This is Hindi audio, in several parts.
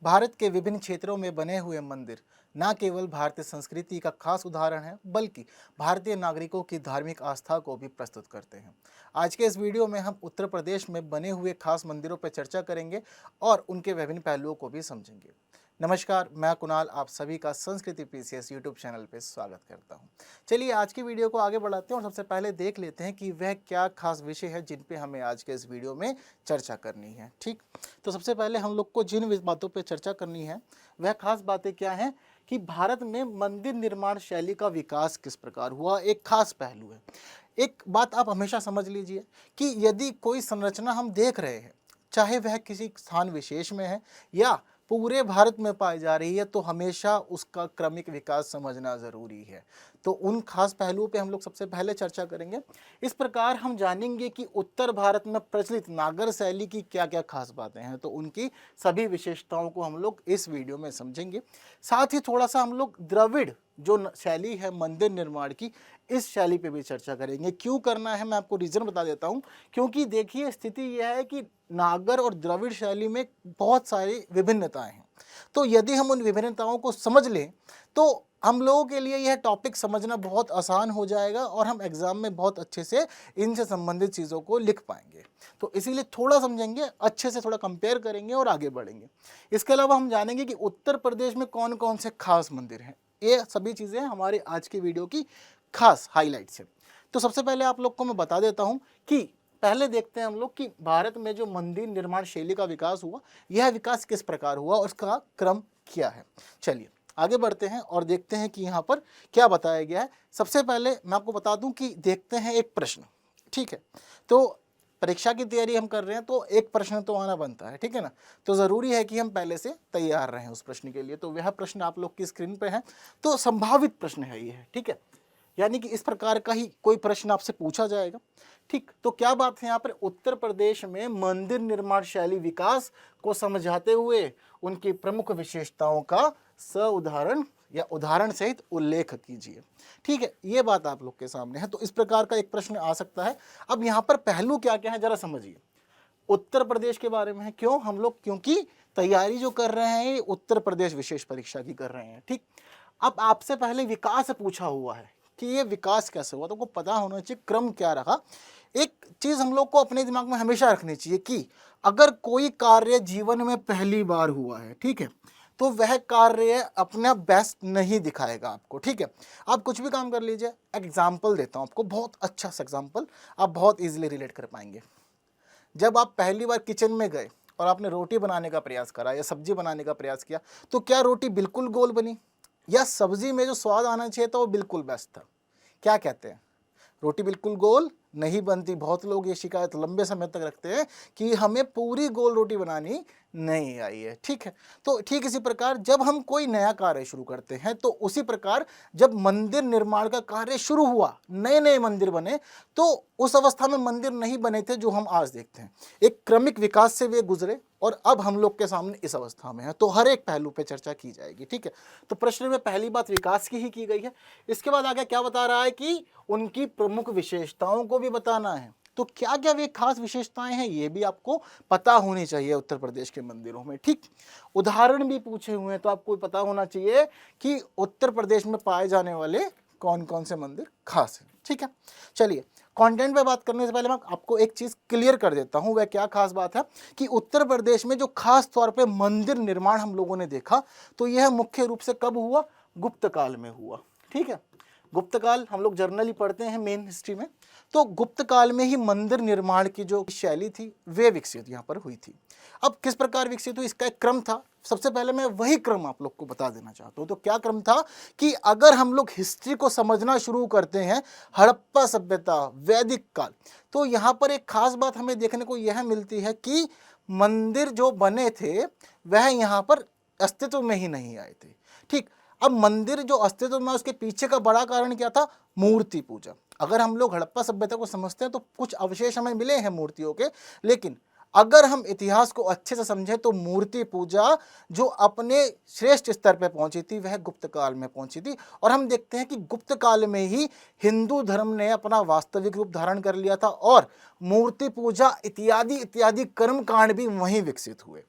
भारत के विभिन्न क्षेत्रों में बने हुए मंदिर न केवल भारतीय संस्कृति का खास उदाहरण है, बल्कि भारतीय नागरिकों की धार्मिक आस्था को भी प्रस्तुत करते हैं। आज के इस वीडियो में हम उत्तर प्रदेश में बने हुए खास मंदिरों पर चर्चा करेंगे और उनके विभिन्न पहलुओं को भी समझेंगे। नमस्कार, मैं कुणाल आप सभी का संस्कृति पीसीएस यूट्यूब चैनल पे स्वागत करता हूं। चलिए आज की वीडियो को आगे बढ़ाते हैं और सबसे पहले देख लेते हैं कि वह क्या खास विषय है जिन पे हमें आज के इस वीडियो में चर्चा करनी है। ठीक, तो सबसे पहले हम लोग को जिन बातों पे चर्चा करनी है वह खास बातें क्या हैं कि भारत में मंदिर निर्माण शैली का विकास किस प्रकार हुआ, एक खास पहलू है। एक बात आप हमेशा समझ लीजिए कि यदि कोई संरचना हम देख रहे हैं, चाहे वह किसी स्थान विशेष में है या पूरे भारत में पाई जा रही है, तो हमेशा उसका क्रमिक विकास समझना ज़रूरी है। तो उन खास पहलुओं पे हम लोग सबसे पहले चर्चा करेंगे। इस प्रकार हम जानेंगे कि उत्तर भारत में प्रचलित नागर शैली की क्या क्या खास बातें हैं, तो उनकी सभी विशेषताओं को हम लोग इस वीडियो में समझेंगे। साथ ही थोड़ा सा हम लोग द्रविड़ जो शैली है मंदिर निर्माण की, इस शैली पे भी चर्चा करेंगे। क्यों करना है मैं आपको रीज़न बता देता हूँ। क्योंकि देखिए स्थिति यह है कि नागर और द्रविड़ शैली में बहुत सारी विभिन्नताएं हैं। तो यदि हम उन विभिन्नताओं को समझ लें तो हम लोगों के लिए यह टॉपिक समझना बहुत आसान हो जाएगा और हम एग्जाम में बहुत अच्छे से इनसे संबंधित चीज़ों को लिख पाएंगे। तो इसीलिए थोड़ा समझेंगे, अच्छे से थोड़ा कंपेयर करेंगे और आगे बढ़ेंगे। इसके अलावा हम जानेंगे कि उत्तर प्रदेश में कौन कौन से खास मंदिर हैं। ये सभी चीज़ें हमारे आज की वीडियो की खास हाईलाइट्स हैं। तो सबसे पहले आप लोग को मैं बता देता हूँ कि पहले देखते हैं हम लोग कि भारत में जो मंदिर निर्माण शैली का विकास हुआ, यह विकास किस प्रकार हुआ और उसका क्रम क्या है। चलिए आगे बढ़ते हैं और देखते हैं कि यहाँ पर क्या बताया गया है। सबसे पहले मैं आपको बता दूं कि देखते हैं एक प्रश्न। ठीक है, तो परीक्षा की तैयारी हम कर रहे हैं तो एक प्रश्न तो आना बनता है, ठीक है ना। तो ज़रूरी है कि हम पहले से तैयार रहें उस प्रश्न के लिए। तो वह प्रश्न आप लोग की स्क्रीन पे है, तो संभावित प्रश्न है ये, ठीक है। यानी कि इस प्रकार का ही कोई प्रश्न आपसे पूछा जाएगा। ठीक, तो क्या बात है यहाँ पर, उत्तर प्रदेश में मंदिर निर्माण शैली विकास को समझाते हुए उनकी प्रमुख विशेषताओं का उदाहरण या उदाहरण सहित उल्लेख कीजिए। ठीक है, ये बात आप लोग के सामने है। तो इस प्रकार का एक प्रश्न आ सकता है। अब यहाँ पर पहलू क्या क्या है जरा समझिए। उत्तर प्रदेश के बारे में है। क्यों हम लोग, क्योंकि तैयारी जो कर रहे हैं ये उत्तर प्रदेश विशेष परीक्षा की कर रहे हैं। ठीक, अब आपसे पहले विकास पूछा हुआ है कि ये विकास कैसे हुआ, तो आपको पता होना चाहिए क्रम क्या रहा। एक चीज हम लोग को अपने दिमाग में हमेशा रखनी चाहिए कि अगर कोई कार्य जीवन में पहली बार हुआ है, ठीक है, तो वह कार्य अपना बेस्ट नहीं दिखाएगा आपको। ठीक है, आप कुछ भी काम कर लीजिए। एग्जाम्पल देता हूं आपको, बहुत अच्छा सा एग्जाम्पल, आप बहुत इजीली रिलेट कर पाएंगे। जब आप पहली बार किचन में गए और आपने रोटी बनाने का प्रयास करा या सब्जी बनाने का प्रयास किया, तो क्या रोटी बिल्कुल गोल बनी या सब्जी में जो स्वाद आना चाहिए था वो बिल्कुल बेस्ट था? क्या कहते हैं, रोटी बिल्कुल गोल नहीं बनती। बहुत लोग ये शिकायत लंबे समय तक रखते हैं कि हमें पूरी गोल रोटी बनानी नहीं आई है। ठीक है, तो ठीक इसी प्रकार जब हम कोई नया कार्य शुरू करते हैं, तो उसी प्रकार जब मंदिर निर्माण का कार्य शुरू हुआ, नए नए मंदिर बने, तो उस अवस्था में मंदिर नहीं बने थे जो हम आज देखते हैं। एक क्रमिक विकास से वे गुजरे और अब हम लोग के सामने इस अवस्था में है। तो हर एक पहलू पे चर्चा की जाएगी। ठीक है, तो प्रश्न में पहली बात विकास की ही की गई है। इसके बाद आगे क्या बता रहा है कि उनकी प्रमुख विशेषताओं को भी बताना है। तो क्या क्या वे खास विशेषताएं हैं ये भी आपको पता होनी चाहिए उत्तर प्रदेश के मंदिरों में। ठीक, उदाहरण भी पूछे हुए हैं तो आपको पता होना चाहिए कि उत्तर प्रदेश में पाए जाने वाले कौन कौन से मंदिर खास हैं। ठीक है, चलिए कंटेंट पे बात करने से पहले मैं आपको एक चीज क्लियर कर देता हूं। वह क्या खास बात है कि उत्तर प्रदेश में जो खास तौर पे मंदिर निर्माण हम लोगों ने देखा, तो यह मुख्य रूप से कब हुआ? गुप्त काल में हुआ। ठीक है, गुप्त काल हम लोग जर्नली पढ़ते हैं मेन हिस्ट्री में, तो गुप्त काल में ही मंदिर निर्माण की जो शैली थी वे विकसित यहाँ पर हुई थी। अब किस प्रकार विकसित हुई, इसका एक क्रम था। सबसे पहले मैं वही क्रम आप लोग को बता देना चाहता हूँ। तो क्या क्रम था कि अगर हम लोग हिस्ट्री को समझना शुरू करते हैं, हड़प्पा सभ्यता, वैदिक काल, तो यहाँ पर एक खास बात हमें देखने को यह मिलती है कि मंदिर जो बने थे वह यहाँ पर अस्तित्व में ही नहीं आए थे। ठीक, अब मंदिर जो अस्तित्व में, उसके पीछे का बड़ा कारण क्या था? मूर्ति पूजा। अगर हम लोग हड़प्पा सभ्यता को समझते हैं तो कुछ अवशेष हमें मिले हैं मूर्तियों के, लेकिन अगर हम इतिहास को अच्छे से समझें तो मूर्ति पूजा जो अपने श्रेष्ठ स्तर पर पहुंची थी वह गुप्त काल में पहुंची थी। और हम देखते हैं कि गुप्त काल में ही हिंदू धर्म ने अपना वास्तविक रूप धारण कर लिया था और मूर्ति पूजा इत्यादि इत्यादि कर्म कांड भी वहीं विकसित हुए।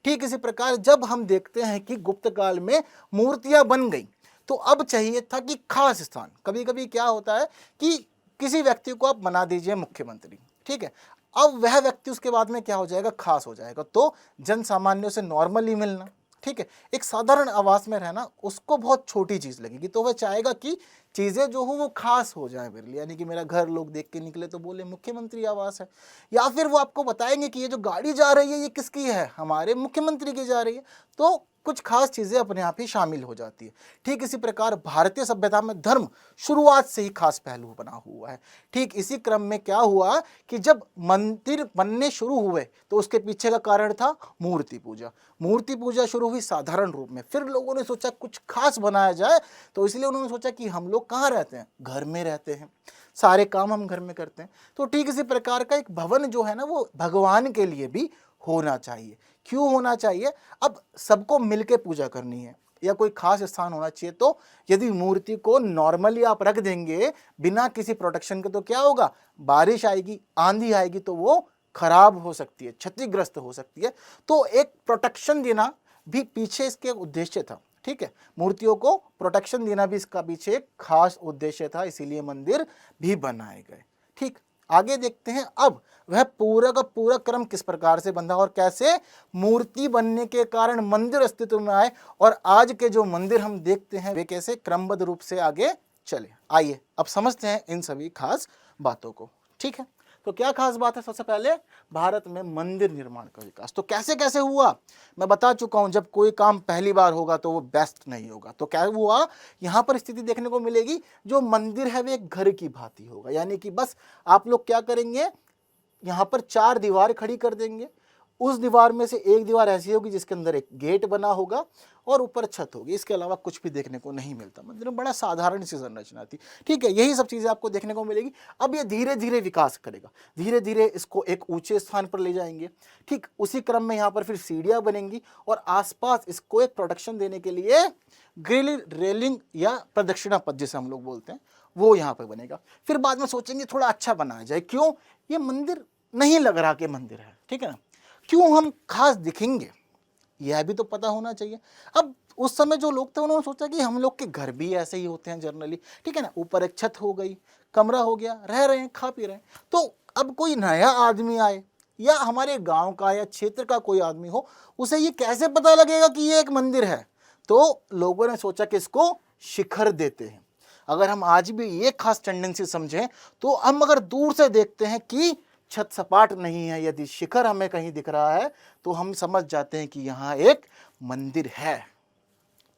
ठीक इसी प्रकार जब हम देखते हैं कि गुप्त काल में मूर्तियां बन गई, तो अब चाहिए था कि खास स्थान। कभी कभी क्या होता है कि किसी व्यक्ति को आप बना दीजिए मुख्यमंत्री, ठीक है, अब वह व्यक्ति उसके बाद में क्या हो जाएगा, खास हो जाएगा। तो जन सामान्यों से नॉर्मली मिलना, ठीक है, एक साधारण आवास में रहना उसको बहुत छोटी चीज लगेगी, तो वह चाहेगा कि चीजें जो हो वो खास हो जाए मेरे लिए, यानी कि मेरा घर लोग देख के निकले तो बोले मुख्यमंत्री आवास है। या फिर वो आपको बताएंगे कि ये जो गाड़ी जा रही है ये किसकी है, हमारे मुख्यमंत्री की जा रही है। तो कुछ खास चीजें अपने आप ही शामिल हो जाती है। ठीक इसी प्रकार भारतीय सभ्यता में धर्म शुरुआत से ही खास पहलू बना हुआ है। ठीक इसी क्रम में क्या हुआ कि जब मंदिर बनने शुरू हुए तो उसके पीछे का कारण था मूर्ति पूजा। मूर्ति पूजा शुरू हुई साधारण रूप में, फिर लोगों ने सोचा कुछ खास बनाया जाए, तो इसलिए उन्होंने सोचा कि हम लोग कहाँ रहते हैं, घर में रहते हैं, सारे काम हम घर में करते हैं, तो ठीक इसी प्रकार का एक भवन जो है ना वो भगवान के लिए भी होना चाहिए। क्यों होना चाहिए, अब सबको मिलके पूजा करनी है या कोई खास स्थान होना चाहिए, तो यदि मूर्ति को नॉर्मली आप रख देंगे बिना किसी प्रोटेक्शन के तो क्या होगा, बारिश आएगी, आंधी आएगी तो वो खराब हो सकती है, क्षतिग्रस्त हो सकती है। तो एक प्रोटेक्शन देना भी पीछे इसके उद्देश्य था, ठीक है, मूर्तियों को प्रोटेक्शन देना भी इसका पीछे एक खास उद्देश्य था, इसीलिए मंदिर भी बनाए गए। ठीक, आगे देखते हैं अब वह पूरा का पूरा क्रम किस प्रकार से बंधा और कैसे मूर्ति बनने के कारण मंदिर अस्तित्व में आए, और आज के जो मंदिर हम देखते हैं वे कैसे क्रमबद्ध रूप से आगे चले। आइए अब समझते हैं इन सभी खास बातों को। ठीक है, तो क्या खास बात है, सबसे पहले भारत में मंदिर निर्माण का विकास। तो कैसे कैसे हुआ, मैं बता चुका हूं, जब कोई काम पहली बार होगा तो वो बेस्ट नहीं होगा। तो क्या हुआ, यहां पर स्थिति देखने को मिलेगी, जो मंदिर है वे एक घर की भांति होगा, यानी कि बस आप लोग क्या करेंगे, यहां पर 4 दीवार खड़ी कर देंगे, उस दीवार में से एक दीवार ऐसी होगी जिसके अंदर एक गेट बना होगा और ऊपर छत होगी, इसके अलावा कुछ भी देखने को नहीं मिलता। मंदिर में बड़ा साधारण सी संरचना थी, ठीक है, यही सब चीजें आपको देखने को मिलेगी। अब ये धीरे धीरे विकास करेगा, धीरे धीरे इसको एक ऊंचे स्थान पर ले जाएंगे। ठीक उसी क्रम में यहाँ पर फिर सीढ़ियां बनेंगी और आसपास इसको एक प्रोटेक्शन देने के लिए ग्रिल रेलिंग या प्रदक्षिणा पथ जिसे हम लोग बोलते हैं वो यहाँ पर बनेगा। फिर बाद में सोचेंगे थोड़ा अच्छा बनाया जाए, क्यों, ये मंदिर नहीं लग रहा कि मंदिर है, ठीक है ना, क्यों हम खास दिखेंगे, यह भी तो पता होना चाहिए। अब उस समय जो लोग थे उन्होंने सोचा कि हम लोग के घर भी ऐसे ही होते हैं जनरली, ठीक है ना, ऊपर एक छत हो गई, कमरा हो गया, रह रहे हैं, खा पी रहे हैं। तो अब कोई नया आदमी आए या हमारे गांव का या क्षेत्र का कोई आदमी हो, उसे ये कैसे पता लगेगा कि ये एक मंदिर है। तो लोगों ने सोचा कि इसको शिखर देते हैं। अगर हम आज भी ये खास टेंडेंसी समझें तो हम अगर दूर से देखते हैं कि छत सपाट नहीं है, यदि शिखर हमें कहीं दिख रहा है तो हम समझ जाते हैं कि यहाँ एक मंदिर है।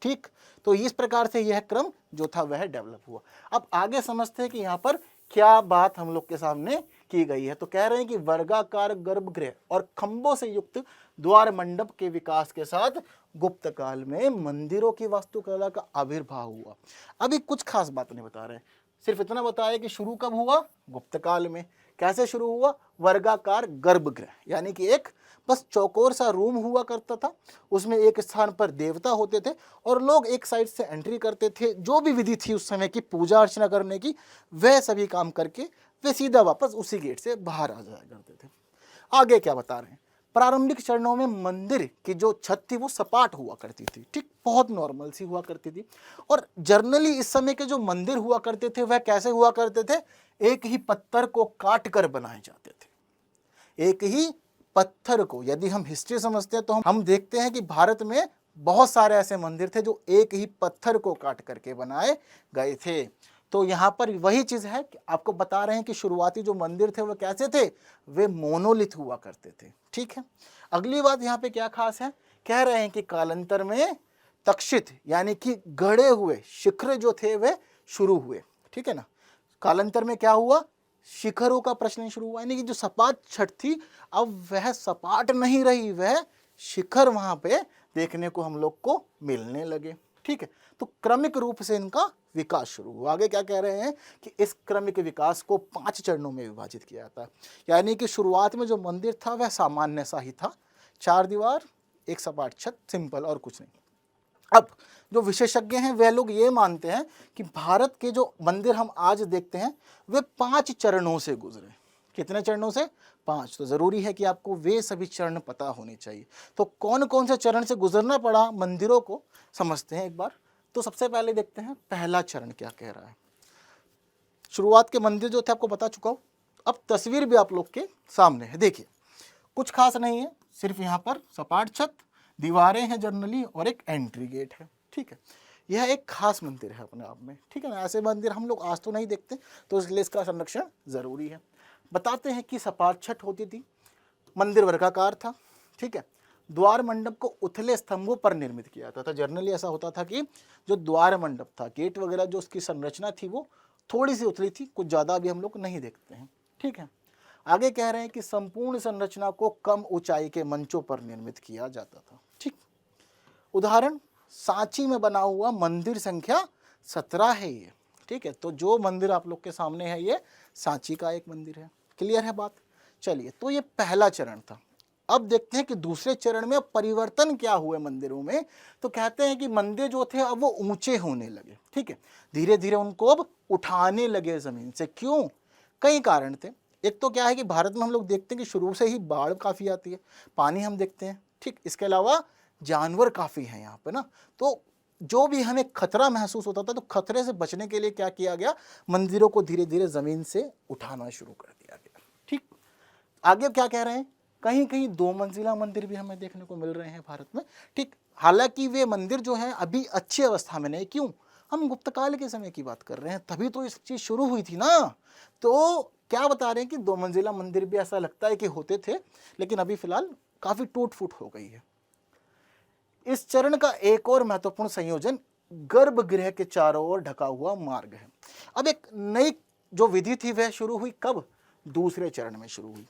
ठीक, तो इस प्रकार से यह क्रम जो था वह डेवलप हुआ। अब आगे समझते हैं कि यहाँ पर क्या बात हम लोग के सामने की गई है। तो कह रहे हैं कि वर्गाकार गर्भगृह और खंभों से युक्त द्वार मंडप के विकास के साथ गुप्त काल में मंदिरों की वास्तुकला का आविर्भाव हुआ। अभी कुछ खास बात नहीं बता रहे, सिर्फ इतना बताया कि शुरू कब हुआ, गुप्त काल में। कैसे शुरू हुआ, वर्गाकार गर्भगृह, यानी कि एक बस चौकोर सा रूम हुआ करता था, उसमें एक स्थान पर देवता होते थे और लोग एक साइड से एंट्री करते थे। जो भी विधि थी उस समय की पूजा अर्चना करने की, वह सभी काम करके वे सीधा वापस उसी गेट से बाहर आ जाया करते थे। आगे क्या बता रहे हैं, प्रारंभिक चरणों में मंदिर की जो छत थी वो सपाट हुआ करती थी, ठीक, बहुत नॉर्मल सी हुआ करती थी। और जर्नली इस समय के जो मंदिर हुआ करते थे वह कैसे हुआ करते थे, एक ही पत्थर को काट कर बनाए जाते थे, एक ही पत्थर को। यदि हम हिस्ट्री समझते हैं तो हम देखते हैं कि भारत में बहुत सारे ऐसे मंदिर थे जो एक ही पत्थर को काट करके बनाए गए थे। तो यहाँ पर वही चीज है कि आपको बता रहे हैं कि शुरुआती जो मंदिर थे वो कैसे थे, वे मोनोलिथ हुआ करते थे। ठीक है, अगली बात यहाँ पे क्या खास है, कह रहे हैं कि कालांतर में तक्षित यानी कि गढ़े हुए शिखर जो थे वे शुरू हुए। ठीक है ना, कालांतर में क्या हुआ, शिखरों का प्रश्न शुरू हुआ, यानी कि जो सपाट छत थी अब वह सपाट नहीं रही, वह शिखर वहां पे देखने को हम लोग को मिलने लगे। ठीक है, तो क्रमिक रूप से इनका विकास शुरू हुआ। आगे क्या कह रहे हैं कि इस क्रमिक विकास को 5 चरणों में विभाजित किया जाता है, यानी कि शुरुआत में जो मंदिर था वह सामान्य सा ही था, 4 दीवार, एक सपाट छत, सिंपल और कुछ नहीं। अब जो विशेषज्ञ हैं वे लोग ये मानते हैं कि भारत के जो मंदिर हम आज देखते हैं वे 5 चरणों से गुजरे। कितने चरणों से, 5। तो ज़रूरी है कि आपको वे सभी चरण पता होने चाहिए। तो कौन कौन से चरण से गुजरना पड़ा मंदिरों को, समझते हैं एक बार। तो सबसे पहले देखते हैं पहला चरण क्या कह रहा है। शुरुआत के मंदिर जो थे आपको बता चुका हूँ, अब तस्वीर भी आप लोग के सामने है। देखिए कुछ खास नहीं है, सिर्फ यहाँ पर सपाट छत, दीवारें हैं जनरली और एक एंट्री गेट है। ठीक है, यह एक खास मंदिर है अपने आप में। ठीक है ना, ऐसे मंदिर हम लोग आज तो नहीं देखते, तो इसलिए इसका संरक्षण ज़रूरी है। बताते हैं कि सपाट छत होती थी, मंदिर वर्गाकार था। ठीक है, द्वार मंडप को उथले स्तंभों पर निर्मित किया जाता था। जनरली ऐसा होता था कि जो द्वार मंडप था, गेट वगैरह जो उसकी संरचना थी वो थोड़ी सी उथली थी, कुछ ज़्यादा भी हम लोग नहीं देखते हैं। ठीक है, आगे कह रहे हैं कि संपूर्ण संरचना को कम ऊंचाई के मंचों पर निर्मित किया जाता था। ठीक, उदाहरण सांची में बना हुआ मंदिर संख्या 17 है ये। ठीक है, तो जो मंदिर आप लोग के सामने है ये सांची का एक मंदिर है। क्लियर है बात? चलिए, तो ये पहला चरण था। अब देखते हैं कि दूसरे चरण में परिवर्तन क्या हुए मंदिरों में। तो कहते हैं कि मंदिर जो थे अब वो ऊंचे होने लगे। ठीक है, धीरे धीरे उनको अब उठाने लगे जमीन से। क्यों? कई कारण थे। एक तो क्या है कि भारत में हम लोग देखते हैं कि शुरू से ही बाढ़ काफ़ी आती है, पानी हम देखते हैं। ठीक, इसके अलावा जानवर काफ़ी हैं यहाँ पे ना, तो जो भी हमें खतरा महसूस होता था, तो खतरे से बचने के लिए क्या किया गया, मंदिरों को धीरे धीरे ज़मीन से उठाना शुरू कर दिया गया। ठीक, आगे क्या कह रहे हैं, कहीं कहीं 2 मंजिला मंदिर भी हमें देखने को मिल रहे हैं भारत में। ठीक, हालांकि वे मंदिर जो हैं अभी अच्छी अवस्था में नहीं। क्यों? हम गुप्त काल के समय की बात कर रहे हैं, तभी तो इस चीज़ शुरू हुई थी ना। तो क्या बता रहे हैं कि 2 मंजिला मंदिर भी ऐसा लगता है कि होते थे, लेकिन अभी फिलहाल काफ़ी टूट फूट हो गई है। इस चरण का एक और महत्वपूर्ण संयोजन गर्भगृह के चारों ओर ढका हुआ मार्ग है। अब एक नई जो विधि थी वह शुरू हुई कब? दूसरे चरण में शुरू हुई।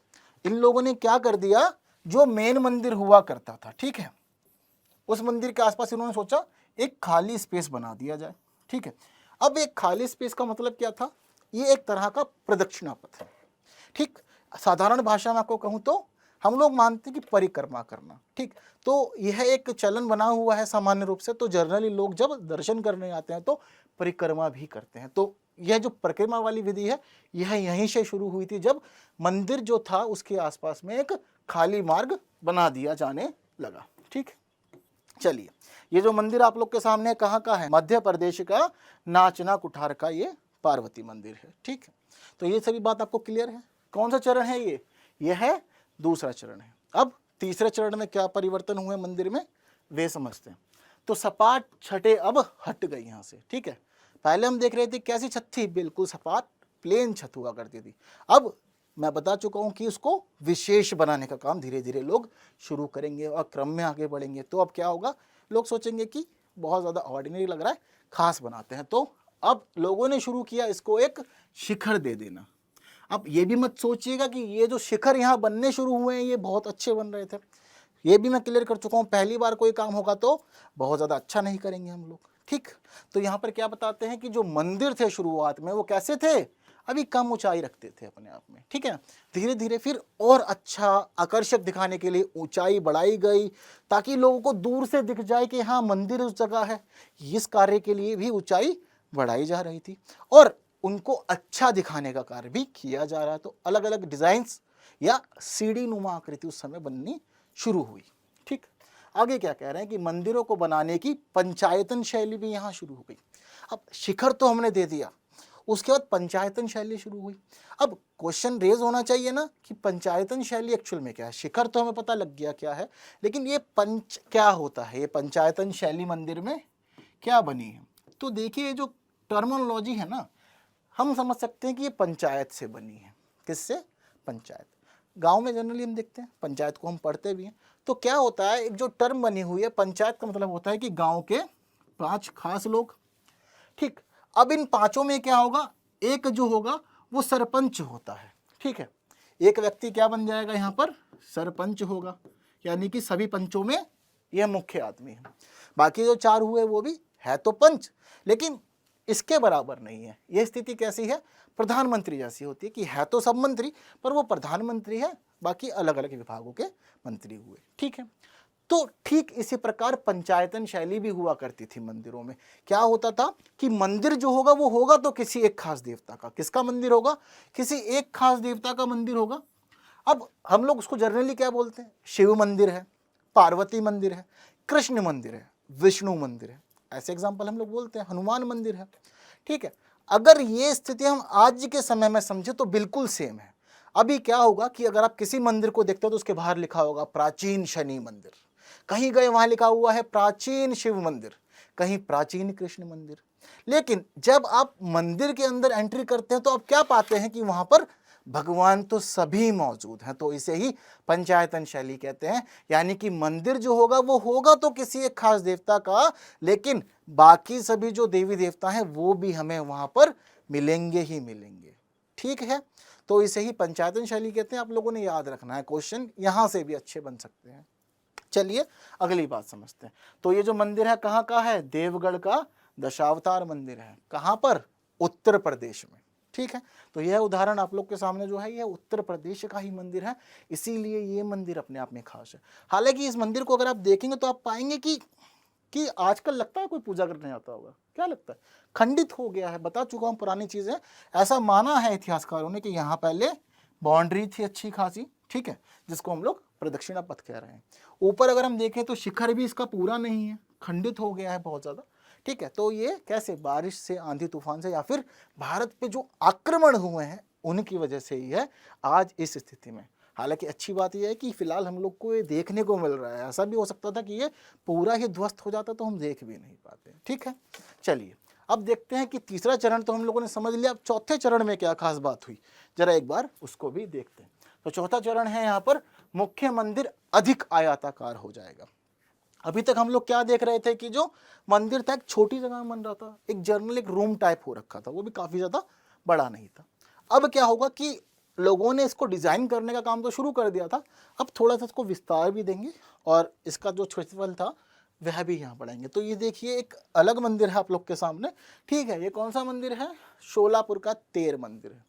इन लोगों ने क्या कर दिया, जो मेन मंदिर हुआ करता था, ठीक है, उस मंदिर के आसपास इन्होंने सोचा एक खाली स्पेस बना दिया जाए। ठीक है, अब एक खाली स्पेस का मतलब क्या था, ये एक तरह का प्रदक्षिणा पथ है। ठीक, साधारण भाषा में आपको कहूँ तो हम लोग मानते हैं कि परिक्रमा करना। ठीक, तो यह एक चलन बना हुआ है सामान्य रूप से। तो जनरली लोग जब दर्शन करने आते हैं तो परिक्रमा भी करते हैं। तो यह जो परिक्रमा वाली विधि है यह यहीं से शुरू हुई थी, जब मंदिर जो था उसके आसपास में एक खाली मार्ग बना दिया जाने लगा। ठीक, चलिए, ये जो मंदिर आप लोग के सामने कहाँ का है, मध्य प्रदेश का नाचना कुठार का ये पार्वती मंदिर है। ठीक, तो ये सभी बात आपको क्लियर है। कौन सा चरण है ये? यह है दूसरा चरण है। अब तीसरे चरण में क्या परिवर्तन हुए मंदिर में वे समझते हैं। तो सपाट छठे अब हट गई यहाँ से। ठीक है, पहले हम देख रहे थे कैसी छत थी, बिल्कुल सपाट प्लेन छत हुआ करती थी। अब मैं बता चुका हूँ कि उसको विशेष बनाने का काम धीरे धीरे लोग शुरू करेंगे और क्रम में आगे बढ़ेंगे। तो अब क्या होगा, लोग सोचेंगे कि बहुत ज़्यादा ऑर्डिनरी लग रहा है, खास बनाते हैं। तो अब लोगों ने शुरू किया इसको एक शिखर दे देना। अब ये भी मत सोचिएगा कि ये जो शिखर यहाँ बनने शुरू हुए हैं ये बहुत अच्छे बन रहे थे, ये भी मैं क्लियर कर चुका हूँ। पहली बार कोई काम होगा तो बहुत ज़्यादा अच्छा नहीं करेंगे हम लोग। ठीक, तो यहाँ पर क्या बताते हैं कि जो मंदिर थे शुरुआत में वो कैसे थे, अभी कम ऊंचाई रखते थे अपने आप में। ठीक है, धीरे धीरे फिर और अच्छा आकर्षक दिखाने के लिए ऊंचाई बढ़ाई गई, ताकि लोगों को दूर से दिख जाए कि हाँ मंदिर उस जगह है। इस कार्य के लिए भी ऊंचाई बढ़ाई जा रही थी और उनको अच्छा दिखाने का कार्य भी किया जा रहा है। तो अलग अलग डिजाइन्स या सीढ़ी नुमा आकृति उस समय बननी शुरू हुई। ठीक, आगे क्या कह रहे हैं कि मंदिरों को बनाने की पंचायतन शैली भी यहाँ शुरू हो गई। अब शिखर तो हमने दे दिया, उसके बाद पंचायतन शैली शुरू हुई। अब क्वेश्चन रेज होना चाहिए ना कि पंचायतन शैली एक्चुअल में क्या है। शिखर तो हमें पता लग गया क्या है, लेकिन ये पंच क्या होता है, ये पंचायतन शैली मंदिर में क्या बनी है। तो देखिए ये जो टर्मिनोलॉजी है ना, हम समझ सकते हैं कि ये पंचायत से बनी है। किससे? पंचायत। गांव में जनरली हम देखते हैं, पंचायत को हम पढ़ते भी हैं। तो क्या होता है, एक जो टर्म बनी हुई है पंचायत का मतलब होता है कि गांव के 5 खास लोग। ठीक, अब इन 5 में क्या होगा, एक जो होगा वो सरपंच होता है। ठीक है, एक व्यक्ति क्या बन जाएगा यहाँ पर, सरपंच होगा, यानी कि सभी पंचों में यह मुख्य आदमी है। बाकी जो 4 हुए वो भी है तो पंच, लेकिन इसके बराबर नहीं है। यह स्थिति कैसी है, प्रधानमंत्री जैसी होती है कि है तो सब मंत्री पर वो प्रधानमंत्री है, बाकी अलग अलग विभागों के मंत्री हुए। ठीक है, तो ठीक इसी प्रकार पंचायतन शैली भी हुआ करती थी मंदिरों में। क्या होता था कि मंदिर जो होगा वो होगा तो किसी एक खास देवता का। किसका मंदिर होगा? किसी एक खास देवता का मंदिर होगा। अब हम लोग उसको जनरली क्या बोलते हैं, शिव मंदिर है, पार्वती मंदिर है, कृष्ण मंदिर है, विष्णु मंदिर है, ऐसे एग्जाम्पल हम लोग बोलते हैं, हनुमान मंदिर है। ठीक है, अगर ये स्थिति हम आज के समय में समझे तो बिल्कुल सेम है। अभी क्या होगा कि अगर आप किसी मंदिर को देखते हो तो उसके बाहर लिखा होगा प्राचीन शनि मंदिर, कहीं गए वहां लिखा हुआ है प्राचीन शिव मंदिर, कहीं प्राचीन कृष्ण मंदिर। लेकिन जब आप मंदिर के अंदर एंट्री करते हैं तो आप क्या पाते हैं कि वहां पर भगवान तो सभी मौजूद हैं। तो इसे ही पंचायतन शैली कहते हैं, यानी कि मंदिर जो होगा वो होगा तो किसी एक खास देवता का, लेकिन बाकी सभी जो देवी देवता हैं वो भी हमें वहां पर मिलेंगे ही मिलेंगे। ठीक है, तो इसे ही पंचायतन शैली कहते हैं। आप लोगों ने याद रखना है, क्वेश्चन यहां से भी अच्छे बन सकते हैं। चलिए अगली बात समझते हैं। तो ये जो मंदिर है कहाँ का है, देवगढ़ का दशावतार मंदिर है। कहाँ पर, उत्तर प्रदेश में। ठीक है, तो यह उदाहरण आप लोग के सामने जो है यह उत्तर प्रदेश का ही मंदिर है, इसीलिए ये मंदिर अपने आप में खास है। हालांकि इस मंदिर को अगर आप देखेंगे तो आप पाएंगे कि आजकल लगता है कोई पूजा करने आता होगा, क्या लगता है, खंडित हो गया है। बता चुका हूं पुरानी चीजें, ऐसा माना है इतिहासकारों ने कि यहाँ पहले बाउंड्री थी अच्छी खासी, ठीक है, जिसको हम लोग प्रदक्षिणा पथ कह रहे हैं। ऊपर अगर हम देखें तो शिखर भी इसका पूरा नहीं है, खंडित हो गया है बहुत ज्यादा। ठीक है, तो ये कैसे, बारिश से, आंधी तूफान से, या फिर भारत पे जो आक्रमण हुए हैं उनकी वजह से ही है आज इस स्थिति में। हालांकि अच्छी बात यह है कि फिलहाल हम लोग को ये देखने को मिल रहा है, ऐसा भी हो सकता था कि ये पूरा ही ध्वस्त हो जाता तो हम देख भी नहीं पाते। ठीक है, चलिए अब देखते हैं कि तीसरा चरण तो हम लोगों ने समझ लिया, अब चौथे चरण में क्या खास बात हुई, जरा एक बार उसको भी देखते हैं। तो चौथा चरण है यहाँ पर, मुख्य मंदिर अधिक आयताकार हो जाएगा। अभी तक हम लोग क्या देख रहे थे कि जो मंदिर था एक छोटी जगह में बन रहा था, एक जर्नल एक रूम टाइप हो रखा था, वो भी काफी ज्यादा बड़ा नहीं था। अब क्या होगा कि लोगों ने इसको डिजाइन करने का काम तो शुरू कर दिया था, अब थोड़ा सा इसको विस्तार भी देंगे और इसका जो क्षेत्रफल था वह भी यहाँ बढ़ाएंगे। तो ये देखिए एक अलग मंदिर है आप लोग के सामने। ठीक है, ये कौन सा मंदिर है, शोलापुर का तेर मंदिर है।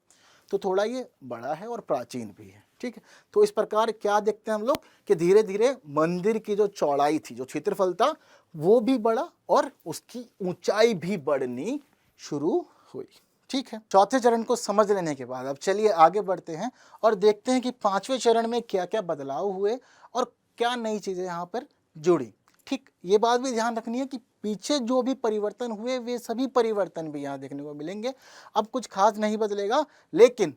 तो थोड़ा ये बड़ा है और प्राचीन भी है। ठीक है, तो इस प्रकार क्या देखते हैं हम लोग कि धीरे धीरे मंदिर की जो चौड़ाई थी, जो क्षेत्रफल था, वो भी बढ़ा और उसकी ऊंचाई भी बढ़नी शुरू हुई। ठीक है, चौथे चरण को समझ लेने के बाद अब चलिए आगे बढ़ते हैं और देखते हैं कि पांचवें चरण में क्या क्या बदलाव हुए और क्या नई चीजें यहाँ पर जुड़ी। ठीक, ये बात भी ध्यान रखनी है कि पीछे जो भी परिवर्तन हुए वे सभी परिवर्तन भी यहाँ देखने को मिलेंगे। अब कुछ खास नहीं बदलेगा, लेकिन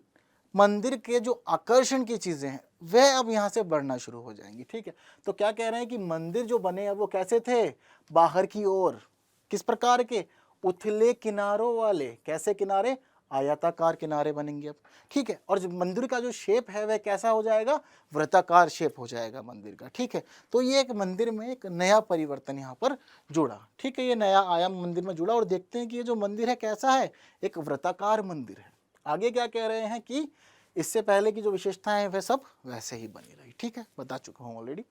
मंदिर के जो आकर्षण की चीजें हैं वह अब यहाँ से बढ़ना शुरू हो जाएंगी। ठीक है, तो क्या कह रहे हैं कि मंदिर जो बने अब वो कैसे थे, बाहर की ओर, किस प्रकार के, उथले किनारों वाले। कैसे किनारे, आयताकार किनारे बनेंगे अब। ठीक है, और जो मंदिर का जो शेप है वह कैसा हो जाएगा, वृत्ताकार शेप हो जाएगा मंदिर का। ठीक है, तो ये एक मंदिर में एक नया परिवर्तन यहाँ पर जुड़ा। ठीक है, ये नया आयाम मंदिर में जुड़ा और देखते हैं कि ये जो मंदिर है कैसा है, एक वृत्ताकार मंदिर है। आगे क्या कह रहे हैं कि इससे पहले की जो विशेषताएं हैं वह सब वैसे ही बनी रही। ठीक है, बता चुका हूँ ऑलरेडी।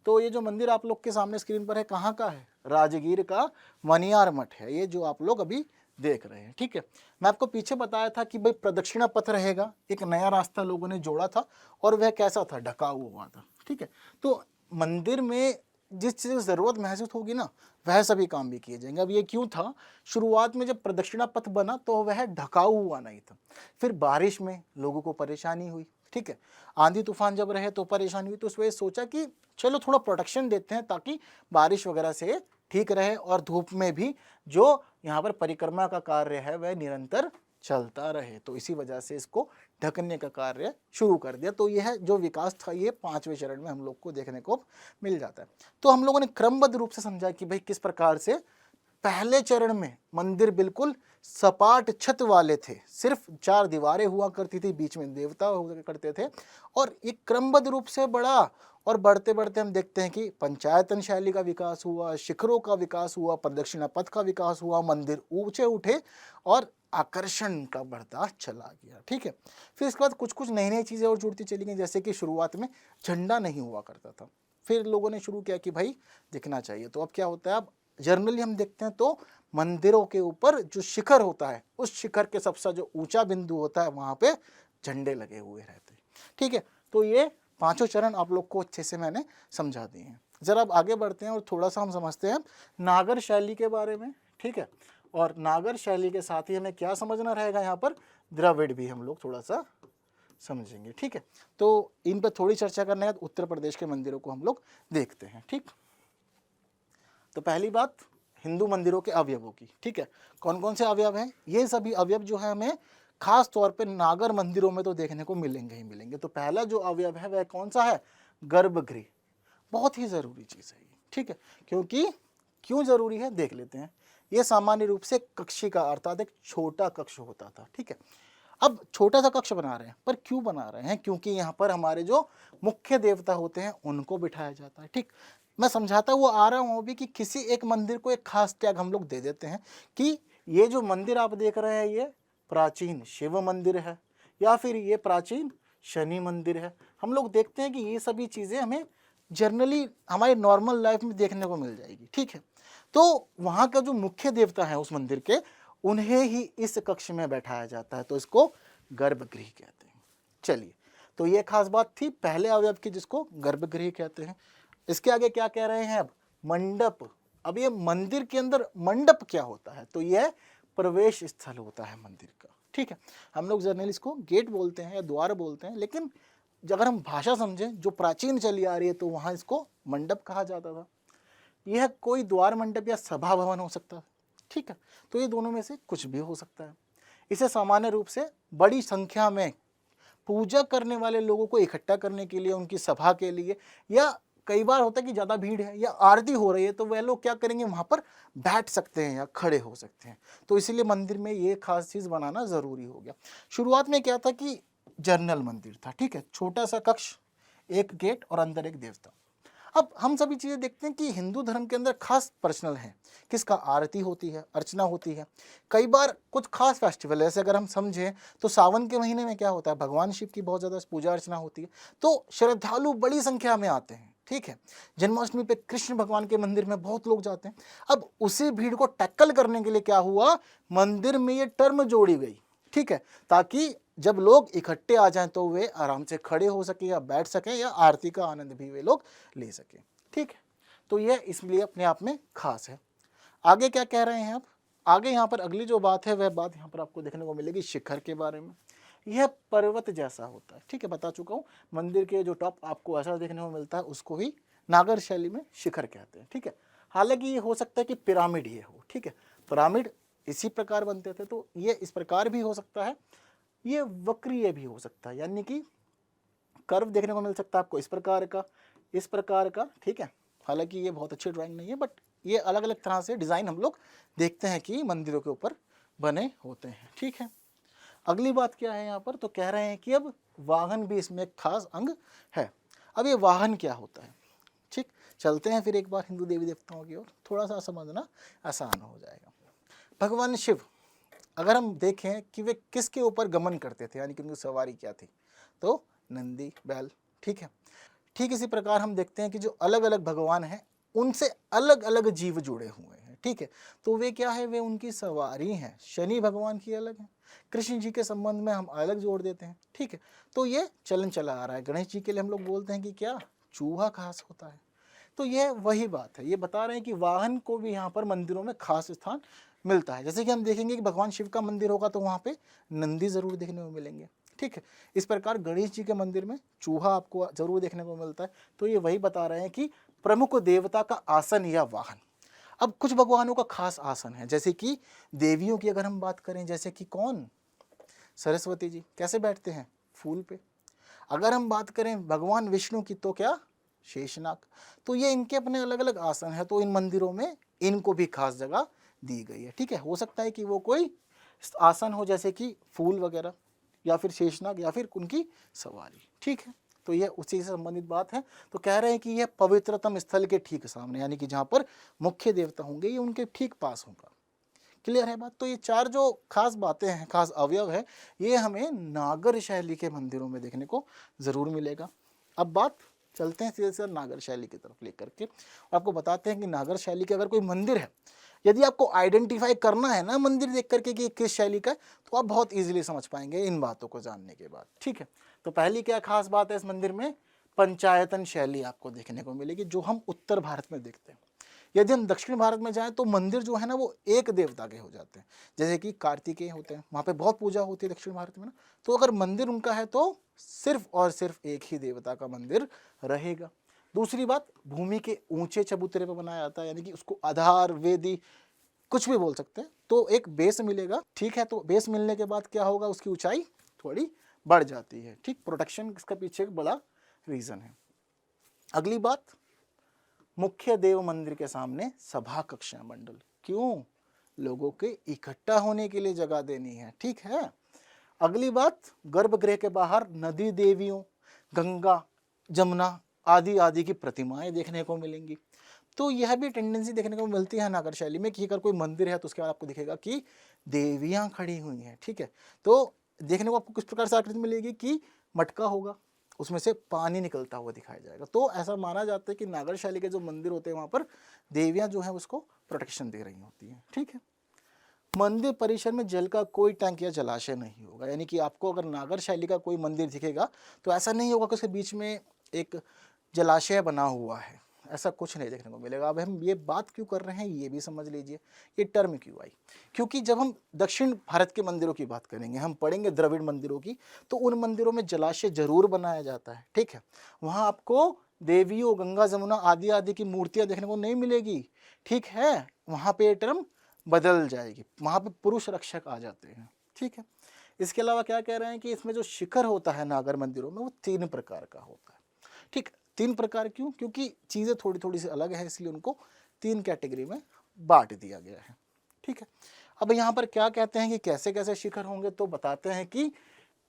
तो ये जो मंदिर आप लोग के सामने स्क्रीन पर है कहाँ का है, राजगीर का मनियार मठ है, ये जो आप लोग अभी देख रहे हैं। ठीक है, मैं आपको पीछे बताया था कि भाई प्रदक्षिणा पथ रहेगा, एक नया रास्ता लोगों ने जोड़ा था और वह कैसा था, ढका हुआ था। ठीक है, तो मंदिर में जिस चीज़ की ज़रूरत महसूस होगी ना वह सभी काम भी किए जाएंगे। अब ये क्यों था, शुरुआत में जब प्रदक्षिणा पथ बना तो वह ढका हुआ नहीं था, फिर बारिश में लोगों को परेशानी हुई। ठीक है, आंधी तूफान जब रहे तो परेशानी हुई, तो उस वजह सोचा कि चलो थोड़ा प्रोटेक्शन देते हैं ताकि बारिश वगैरह से ठीक रहे और धूप में भी जो यहाँ पर परिक्रमा का कार्य है वह निरंतर चलता रहे। तो इसी वजह से इसको ढकने का कार्य शुरू कर दिया। तो यह जो विकास था ये पांचवें चरण में हम लोग को देखने को मिल जाता है। तो हम लोगों ने क्रमबद्ध रूप से समझा कि भाई किस प्रकार से पहले चरण में मंदिर बिल्कुल सपाट छत वाले थे, सिर्फ 4 दीवारें हुआ करती थी, बीच में देवता हुआ करते थे, और एक क्रमबद्ध रूप से बढ़ा और बढ़ते बढ़ते हम देखते हैं कि पंचायतन शैली का विकास हुआ, शिखरों का विकास हुआ, प्रदक्षिणा पथ का विकास हुआ, मंदिर ऊंचे उठे और आकर्षण का बढ़ता चला गया। ठीक है, फिर इसके बाद कुछ कुछ नई नई चीज़ें और जुड़ती चली गई, जैसे कि शुरुआत में झंडा नहीं हुआ करता था, फिर लोगों ने शुरू किया कि भाई दिखना चाहिए। तो अब क्या होता है, अब जनरली हम देखते हैं तो मंदिरों के ऊपर जो शिखर होता है उस शिखर के सबसे जो ऊंचा बिंदु होता है वहां पे झंडे लगे हुए रहते हैं। ठीक है, तो ये पांचों चरण आप लोग को अच्छे से मैंने समझा दिए हैं। जरा अब आगे बढ़ते हैं और थोड़ा सा हम समझते हैं नागर शैली के बारे में। ठीक है, और नागर शैली के साथ ही हमें क्या समझना रहेगा, यहाँ पर द्रविड़ भी हम लोग थोड़ा सा समझेंगे। ठीक है, तो इन पर थोड़ी चर्चा करने के बाद उत्तर प्रदेश के मंदिरों को हम लोग देखते हैं। ठीक, तो पहली बात हिंदू मंदिरों के अवयवों की। ठीक है, कौन कौन से अवयव हैं? ये सभी अवयव जो है हमें खास तौर पे नागर मंदिरों में तो देखने को मिलेंगे ही मिलेंगे। तो पहला जो अवयव है वह कौन सा है? गर्भगृह। बहुत ही ज़रूरी चीज़ है ये। ठीक है, क्योंकि क्यों ज़रूरी है देख लेते हैं। ये सामान्य रूप से कक्षी का अर्थात एक छोटा कक्ष होता था। ठीक है, अब छोटा सा कक्ष बना रहे हैं, पर क्यों बना रहे हैं? क्योंकि यहाँ पर हमारे जो मुख्य देवता होते हैं उनको बिठाया जाता है। ठीक, मैं समझाता हुआ आ रहा हूँ अभी कि किसी एक मंदिर को एक खास टैग हम लोग दे देते हैं कि ये जो मंदिर आप देख रहे हैं ये प्राचीन शिव मंदिर है या फिर ये प्राचीन शनि मंदिर है। हम लोग देखते हैं कि ये सभी चीज़ें हमें जनरली हमारे नॉर्मल लाइफ में देखने को मिल जाएगी। ठीक है, तो वहाँ का जो मुख्य देवता है उस मंदिर के, उन्हें ही इस कक्ष में बैठाया जाता है, तो इसको गर्भगृह कहते हैं। चलिए, तो ये खास बात थी पहले अवयव की जिसको गर्भगृह कहते हैं। इसके आगे क्या कह रहे हैं? अब मंडप। अब ये मंदिर के अंदर मंडप क्या होता है? तो यह प्रवेश स्थल होता है मंदिर का। ठीक है, हम लोग जनरली इसको गेट बोलते हैं या द्वार बोलते हैं, लेकिन अगर हम भाषा समझें जो प्राचीन चली आ रही है तो वहाँ इसको मंडप कहा जाता था। यह कोई द्वार मंडप या सभा भवन हो सकता है। ठीक है, तो ये दोनों में से कुछ भी हो सकता है। इसे सामान्य रूप से बड़ी संख्या में पूजा करने वाले लोगों को इकट्ठा करने के लिए, उनकी सभा के लिए, या कई बार होता है कि ज़्यादा भीड़ है या आरती हो रही है तो वह लोग क्या करेंगे, वहाँ पर बैठ सकते हैं या खड़े हो सकते हैं। तो इसीलिए मंदिर में ये खास चीज़ बनाना ज़रूरी हो गया। शुरुआत में क्या था कि जनरल मंदिर था। ठीक है, छोटा सा कक्ष, एक गेट और अंदर एक देवता। अब हम सभी चीज़ें देखते हैं कि हिंदू धर्म के अंदर खास पर्सनल है, किसका आरती होती है, अर्चना होती है। कई बार कुछ खास फेस्टिवल है, जैसे अगर हम समझें तो सावन के महीने में क्या होता है, भगवान शिव की बहुत ज़्यादा पूजा अर्चना होती है, तो श्रद्धालु बड़ी संख्या में आते हैं। ठीक है, जन्माष्टमी पे कृष्ण भगवान के मंदिर में बहुत लोग जाते हैं। अब उसी भीड़ को टैकल करने के लिए क्या हुआ, मंदिर में ये टर्म जोड़ी गई। ठीक है, ताकि जब लोग इकट्ठे आ जाएं तो वे आराम से खड़े हो सके या बैठ सकें या आरती का आनंद भी वे लोग ले सकें। ठीक है, तो यह इसलिए अपने आप में खास है। आगे क्या कह रहे हैं आप? आगे यहाँ पर अगली जो बात है वह बात यहाँ पर आपको देखने को मिलेगी शिखर के बारे में। यह पर्वत जैसा होता है। ठीक है, बता चुका हूँ, मंदिर के जो टॉप आपको ऐसा देखने को मिलता है उसको ही नागर शैली में शिखर कहते हैं। ठीक है, हालांकि ये हो सकता है कि पिरामिड ये हो। ठीक है, पिरामिड इसी प्रकार बनते थे, तो ये इस प्रकार भी हो सकता है, ये वक्रीय भी हो सकता है, यानी कि कर्व देखने को मिल सकता है आपको इस प्रकार का, इस प्रकार का। ठीक है, हालांकि ये बहुत अच्छी ड्राइंग नहीं है, बट ये अलग अलग तरह से डिज़ाइन हम लोग देखते हैं कि मंदिरों के ऊपर बने होते हैं। ठीक है, अगली बात क्या है यहाँ पर, तो कह रहे हैं कि अब वाहन भी इसमें एक खास अंग है। अब ये वाहन क्या होता है? ठीक, चलते हैं फिर एक बार हिंदू देवी देवताओं की ओर, थोड़ा सा समझना आसान हो जाएगा। भगवान शिव, अगर हम देखें कि वे किसके ऊपर गमन करते थे, यानी कि उनकी सवारी क्या थी, तो नंदी बैल। ठीक है, ठीक इसी प्रकार हम देखते हैं कि जो अलग अलग भगवान हैं उनसे अलग अलग जीव जुड़े हुए हैं। ठीक है, तो वे क्या है, वे उनकी सवारी हैं। शनि भगवान की अलग है, कृष्ण जी के संबंध में हम अलग जोड़ देते हैं। ठीक है, तो ये चलन चला आ रहा है। गणेश जी के लिए हम लोग बोलते हैं कि क्या चूहा खास होता है, तो यह वही बात है। ये बता रहे हैं कि वाहन को भी यहाँ पर मंदिरों में खास स्थान मिलता है। जैसे कि हम देखेंगे कि भगवान शिव का मंदिर होगा तो वहाँ पे नंदी जरूर देखने को मिलेंगे। ठीक है, इस प्रकार गणेश जी के मंदिर में चूहा आपको जरूर देखने को मिलता है। तो ये वही बता रहे हैं कि प्रमुख देवता का आसन या वाहन। अब कुछ भगवानों का खास आसन है, जैसे कि देवियों की अगर हम बात करें, जैसे कि कौन, सरस्वती जी कैसे बैठते हैं, फूल पे। अगर हम बात करें भगवान विष्णु की तो क्या, शेषनाग। तो ये इनके अपने अलग अलग आसन है, तो इन मंदिरों में इनको भी खास जगह दी गई है। ठीक है, हो सकता है कि वो कोई आसन हो जैसे कि फूल वगैरह, या फिर शेषनाग, या फिर उनकी सवारी। ठीक है, तो यह उसी से संबंधित बात है। तो कह रहे हैं कि यह पवित्रतम स्थल के ठीक सामने, यानी कि जहाँ पर मुख्य देवता होंगे ये उनके ठीक पास होगा। क्लियर है बात? तो ये चार जो खास बातें हैं, खास अवयव है, ये हमें नागर शैली के मंदिरों में देखने को ज़रूर मिलेगा। अब बात चलते हैं सीधे सीधे नागर शैली की तरफ लेकर के, आपको बताते हैं कि नागर शैली के अगर कोई मंदिर है, यदि आपको आइडेंटिफाई करना है ना मंदिर देख करके कि किस शैली का है, तो आप बहुत इजीली समझ पाएंगे इन बातों को जानने के बाद। ठीक है, तो पहली क्या खास बात है इस मंदिर में, पंचायतन शैली आपको देखने को मिलेगी, जो हम उत्तर भारत में देखते हैं। यदि हम दक्षिण भारत में जाएं तो मंदिर जो है ना वो एक देवता के हो जाते हैं, जैसे कि कार्तिकेय होते हैं, वहाँ पे बहुत पूजा होती है दक्षिण भारत में ना। तो अगर मंदिर उनका है तो सिर्फ और सिर्फ एक ही देवता का मंदिर रहेगा। दूसरी बात, भूमि के ऊंचे चबूतरे पर बनाया जाता है, यानी कि उसको आधार वेदी कुछ भी बोल सकते हैं, तो एक बेस मिलेगा। ठीक है, तो बेस मिलने के बाद क्या होगा, उसकी ऊंचाई थोड़ी बढ़ जाती है। ठीक, प्रोटेक्शन इसका पीछे एक बड़ा रीजन है। अगली बात, मुख्य देव मंदिर के सामने सभा कक्षा मंडल। क्यों? लोगों के इकट्ठा होने के लिए जगह देनी है। ठीक है। अगली बात, गर्भगृह के बाहर नदी देवियों, गंगा, जमुना आदि आदि की प्रतिमाएं देखने को मिलेंगी। तो यह भी टेंडेंसी देखने को मिलती है नागर शैली में कि अगर कोई मंदिर है तो उसके बाद आपको दिखेगा कि देवियां खड़ी हुई हैं। ठीक है, तो देखने को आपको किस प्रकार से आकृति मिलेगी कि मटका होगा, उसमें से पानी निकलता हुआ दिखाया जाएगा। तो ऐसा माना जाता है कि नागर शैली के जो मंदिर होते हैं वहाँ पर देवियाँ जो हैं उसको प्रोटेक्शन दे रही होती हैं। ठीक है। मंदिर परिसर में जल का कोई टैंक या जलाशय नहीं होगा, यानी कि आपको अगर नागर शैली का कोई मंदिर दिखेगा तो ऐसा नहीं होगा कि उसके बीच में एक जलाशय बना हुआ है, ऐसा कुछ नहीं देखने को मिलेगा। अब हम ये बात क्यों कर रहे हैं ये भी समझ लीजिए, ये टर्म क्यों आई। क्योंकि जब हम दक्षिण भारत के मंदिरों की बात करेंगे, हम पढ़ेंगे द्रविड़ मंदिरों की, तो उन मंदिरों में जलाशय जरूर बनाया जाता है। ठीक है, वहाँ आपको देवियों, गंगा जमुना आदि आदि की मूर्तियाँ देखने को नहीं मिलेगी। ठीक है, वहाँ पे ये टर्म बदल जाएगी, वहाँ पे पुरुष रक्षक आ जाते हैं। ठीक है। इसके अलावा क्या कह रहे हैं कि इसमें जो शिखर होता है नागर मंदिरों में वो 3 प्रकार का होता है। ठीक, 3 प्रकार क्यों? क्योंकि चीज़ें थोड़ी थोड़ी सी अलग है, इसलिए उनको 3 कैटेगरी में बांट दिया गया है। ठीक है। अब यहाँ पर क्या कहते हैं कि कैसे कैसे शिखर होंगे, तो बताते हैं कि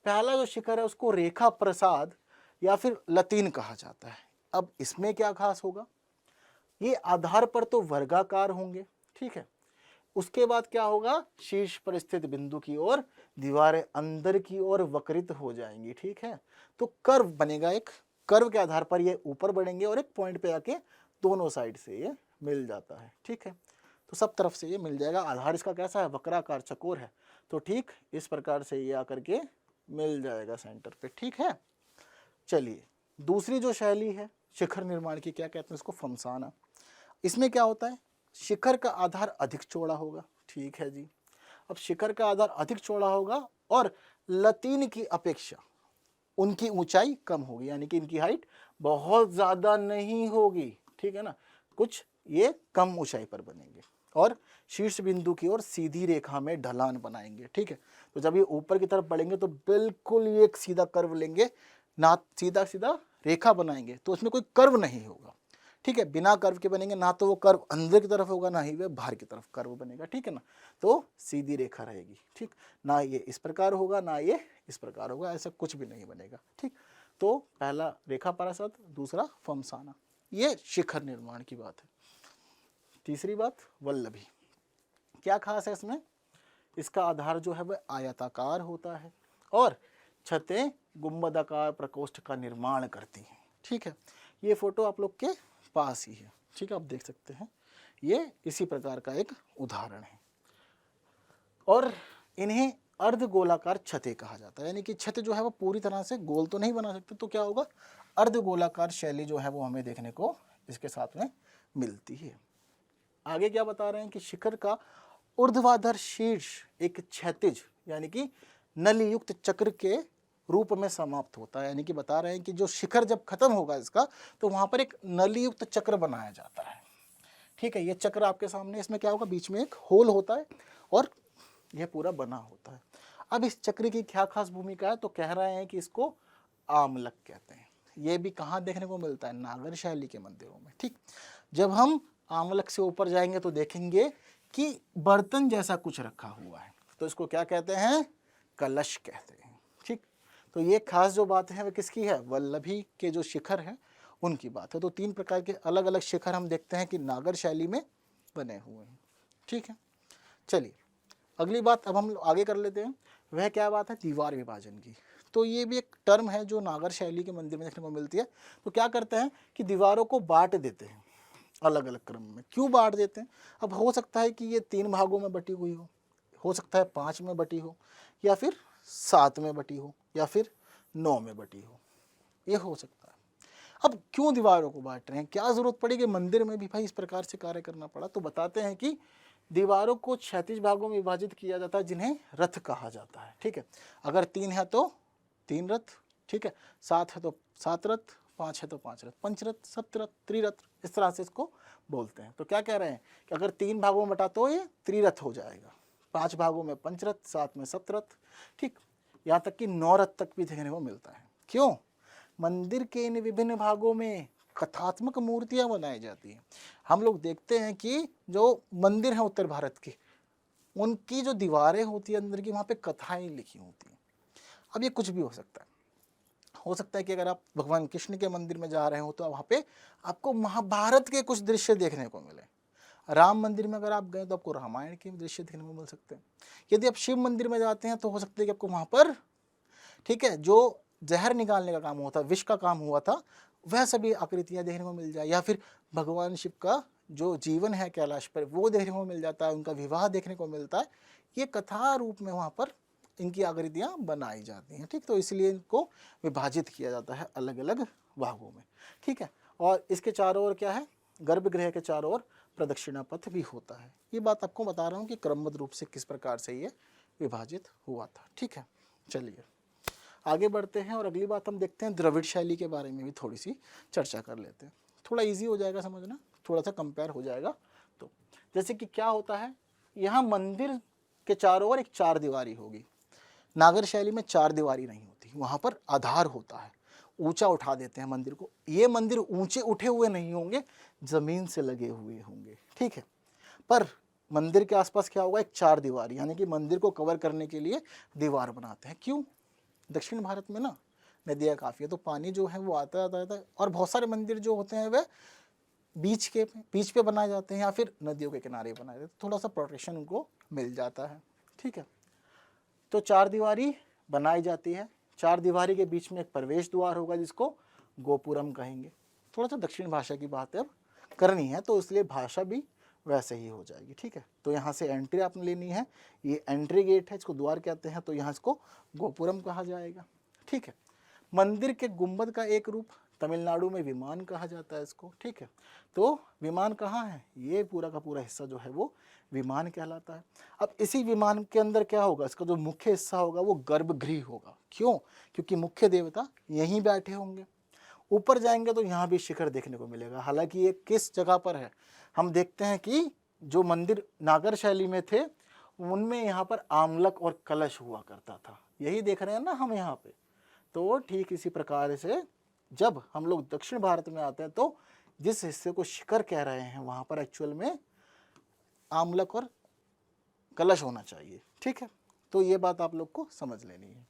पहला जो शिखर है उसको रेखा प्रसाद या फिर लतीन कहा जाता है। अब इसमें क्या खास होगा, ये आधार पर तो वर्गाकार होंगे। ठीक है। उसके बाद क्या होगा, शीर्ष पर स्थित बिंदु की ओर दीवारें अंदर की ओर वक्रित हो जाएंगी। ठीक है, तो कर्व बनेगा, एक कर्व के आधार पर ये ऊपर बढ़ेंगे और एक पॉइंट पे आके दोनों साइड से ये मिल जाता है। ठीक है, तो सब तरफ से ये मिल जाएगा। आधार इसका कैसा है, वक्राकार चकोर है, तो ठीक इस प्रकार से ये आकर के मिल जाएगा सेंटर पे। ठीक है। चलिए, दूसरी जो शैली है शिखर निर्माण की, क्या कहते हैं इसको, फमसाना। इसमें क्या होता है, शिखर का आधार अधिक चौड़ा होगा। ठीक है जी। अब शिखर का आधार अधिक चौड़ा होगा और लतीन की अपेक्षा उनकी ऊंचाई कम होगी, यानी कि इनकी हाइट बहुत ज्यादा नहीं होगी। ठीक है ना, कुछ ये कम ऊंचाई पर बनेंगे और शीर्ष बिंदु की ओर सीधी रेखा में ढलान बनाएंगे। ठीक है, तो जब ये ऊपर की तरफ बढ़ेंगे तो बिल्कुल ये एक सीधा कर्व लेंगे, ना सीधा सीधा रेखा बनाएंगे, तो उसमें कोई कर्व नहीं होगा। ठीक है, बिना कर्व के बनेंगे, ना तो वो कर्व अंदर की तरफ होगा, ना ही वह बाहर की तरफ कर्व बनेगा। ठीक है ना, तो सीधी रेखा रहेगी। ठीक, ना ये इस प्रकार होगा ना ये इस प्रकार होगा, ऐसा कुछ भी नहीं बनेगा। ठीक, तो पहला रेखा परासद, दूसरा फमसाना, ये शिखर निर्माण की बात है। तीसरी बात, वल्लभी। क्या खास है इसमें, इसका आधार जो है वह आयताकार होता है और छतें गुंबदाकार प्रकोष्ठ का निर्माण करती हैं। ठीक है, ये फोटो आप लोग के पास ही है। ठीक है, आप देख सकते हैं, ये इसी प्रकार का एक उदाहरण है। और इन्हें अर्ध गोलाकार छतें कहा जाता है, यानी कि छत जो है वो पूरी तरह से गोल तो नहीं बना सकते, तो क्या होगा, अर्ध गोलाकार शैली जो है वो हमें देखने को इसके साथ में मिलती है। आगे क्या बता रहे हैं कि शिखर का ऊर्ध्वाधर शीर्ष एक क्षैतिज यानी कि नलियुक्त चक्र के रूप में समाप्त होता है, यानी कि बता रहे हैं कि जो शिखर जब खत्म होगा इसका, तो वहां पर एक नलियुक्त चक्र बनाया जाता है। ठीक है, ये चक्र आपके सामने, इसमें क्या होगा, बीच में एक होल होता है और यह पूरा बना होता है। अब इस चक्र की क्या खास भूमिका है, तो कह रहे हैं कि इसको आमलक कहते हैं। ये भी कहाँ देखने को मिलता है, नागर शैली के मंदिरों में। ठीक, जब हम आमलक से ऊपर जाएंगे तो देखेंगे कि बर्तन जैसा कुछ रखा हुआ है, तो इसको क्या कहते हैं, कलश कहते हैं। ठीक, तो ये खास जो बात है वह किसकी है, वल्लभी के जो शिखर हैं उनकी बात है। तो 3 प्रकार के अलग अलग शिखर हम देखते हैं कि नागर शैली में बने हुए हैं। ठीक है, चलिए अगली बात अब हम आगे कर लेते हैं, वह क्या बात है, दीवार विभाजन की। तो ये भी एक टर्म है जो नागर शैली के मंदिर में देखने को मिलती है। तो क्या करते हैं कि दीवारों को बांट देते हैं अलग अलग क्रम में। क्यों बांट देते हैं, अब हो सकता है कि ये 3 भागों में बटी हुई हो सकता है 5 में बटी हो, या फिर 7 में बटी हो, या फिर 9 में बटी हो, ये हो सकता है। अब क्यों दीवारों को बांट रहे हैं, क्या जरूरत पड़ी कि मंदिर में भी भाई इस प्रकार से कार्य करना पड़ा? तो बताते हैं कि दीवारों को क्षैतिज भागों में विभाजित किया जाता है जिन्हें रथ कहा जाता है। ठीक है, अगर 3 है तो 3 रथ, ठीक है, 7 है तो 7 रथ, 5 है तो 5 रथ, पंचरथ, सप्तरथ, त्रिरथ, इस तरह से इसको बोलते हैं। तो क्या कह रहे हैं कि अगर 3 भागों में बटा तो ये त्रिरथ हो जाएगा, 5 भागों में पंचरथ, 7 में सप्तरथ, ठीक, यहाँ तक कि 9 रथ तक भी देखने को मिलता है। क्यों? मंदिर के इन विभिन्न भागों में कथात्मक मूर्तियां बनाई जाती हैं। हम लोग देखते हैं कि जो मंदिर है उत्तर भारत के, उनकी जो दीवारें होती है अंदर की, वहाँ पे कथाएं लिखी होती हैं। अब ये कुछ भी हो सकता है कि अगर आप भगवान कृष्ण के मंदिर में जा रहे हो तो वहाँ पे आपको महाभारत के कुछ दृश्य देखने को मिले। राम मंदिर में अगर आप गए तो आपको रामायण के दृश्य देखने को मिल सकते हैं। यदि आप शिव मंदिर में जाते हैं तो हो सकता है कि आपको वहाँ पर, ठीक है, जो जहर निकालने का काम हुआ था, विष का काम हुआ था, वह सभी आकृतियां देखने को मिल जाए, या फिर भगवान शिव का जो जीवन है कैलाश पर वो देखने को मिल जाता है, उनका विवाह देखने को मिलता है। ये कथा रूप में वहाँ पर इनकी आकृतियां बनाई जाती हैं। ठीक, तो इसलिए इनको विभाजित किया जाता है अलग अलग भागों में। ठीक है, और इसके चारों ओर क्या है, गर्भगृह के चारों ओर प्रदक्षिणा पथ भी होता है। ये बात आपको बता रहा हूँ कि क्रमबद्ध रूप से किस प्रकार से ये विभाजित हुआ था। ठीक है, चलिए आगे बढ़ते हैं और अगली बात हम देखते हैं द्रविड़ शैली के बारे में भी थोड़ी सी चर्चा कर लेते हैं। थोड़ा इजी हो जाएगा समझना, थोड़ा सा कंपेयर हो जाएगा। तो जैसे कि क्या होता है, यहाँ मंदिर के चारों ओर एक 4 दीवारी होगी। नागर शैली में 4 दीवारी नहीं होती, वहाँ पर आधार होता है, ऊंचा उठा देते हैं मंदिर को। ये मंदिर ऊंचे उठे हुए नहीं होंगे, जमीन से लगे हुए होंगे। ठीक है, पर मंदिर के आसपास क्या होगा, एक 4 दीवारी, यानी कि मंदिर को कवर करने के लिए दीवार बनाते हैं। क्यों? दक्षिण भारत में ना नदियाँ काफ़ी है, तो पानी जो है वो आता है, और बहुत सारे मंदिर जो होते हैं वह बीच पे बनाए जाते हैं या फिर नदियों के किनारे बनाए जाते हैं, थोड़ा सा प्रोटेक्शन उनको मिल जाता है। ठीक है, तो 4 दीवारी बनाई जाती है। 4 दीवारी के बीच में एक प्रवेश द्वार होगा जिसको गोपुरम कहेंगे। थोड़ा सा दक्षिण भाषा की बात अब करनी है तो इसलिए भाषा भी वैसे ही हो जाएगी। ठीक है, तो यहाँ से एंट्री आपने लेनी है, ये एंट्री गेट है, इसको द्वार कहते हैं, तो यहाँ इसको गोपुरम कहा जाएगा। ठीक है, मंदिर के गुंबद का एक रूप तमिलनाडु में विमान कहा जाता है इसको। ठीक है, तो विमान कहाँ है, ये पूरा का पूरा हिस्सा जो है वो विमान कहलाता है। अब इसी विमान के अंदर क्या होगा, इसका जो मुख्य हिस्सा होगा वो गर्भगृह होगा। क्यों? क्योंकि मुख्य देवता यहीं बैठे होंगे। ऊपर जाएंगे तो यहाँ भी शिखर देखने को मिलेगा। हालांकि ये किस जगह पर है, हम देखते हैं कि जो मंदिर नागर शैली में थे उनमें यहाँ पर आमलक और कलश हुआ करता था, यही देख रहे हैं ना हम यहाँ पे। तो ठीक इसी प्रकार से जब हम लोग दक्षिण भारत में आते हैं तो जिस हिस्से को शिखर कह रहे हैं वहाँ पर एक्चुअल में आमलक और कलश होना चाहिए। ठीक है, तो ये बात आप लोग को समझ लेनी है।